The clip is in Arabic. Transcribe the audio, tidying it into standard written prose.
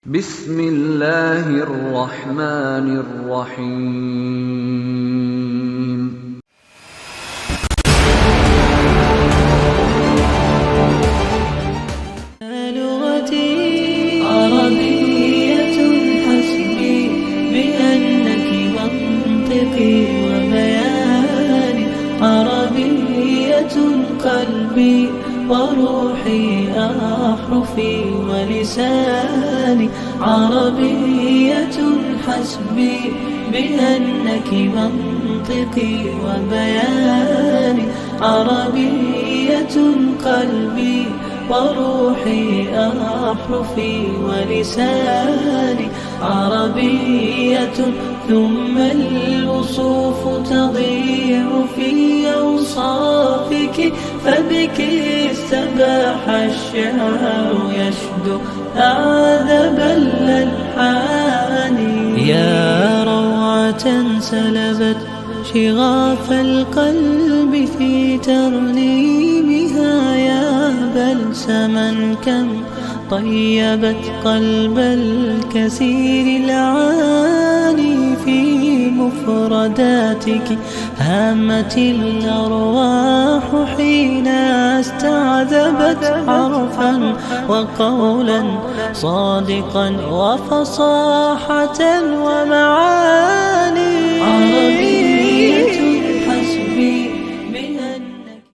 بسم الله الرحمن الرحيم. لغتي عربية حسبي بأنك منطقي وبياني، عربية قلبي وروحي أحرفي ولساني، عربية حسبي بأنك منطقي وبياني، عربية قلبي وروحي أحرفي ولساني، عربية ثم الوصوف تضيع في أوصافك، فبك استباح الشعر يشدو أعذب الألحان. يا روعة سلبت شغاف القلب في ترنيمها، يا بلسما كم طيبت قلب الكثير العاني، في مفرداتك هامت الأرواح حين استعذبت حرفا وقولا صادقا وفصاحة ومعاني.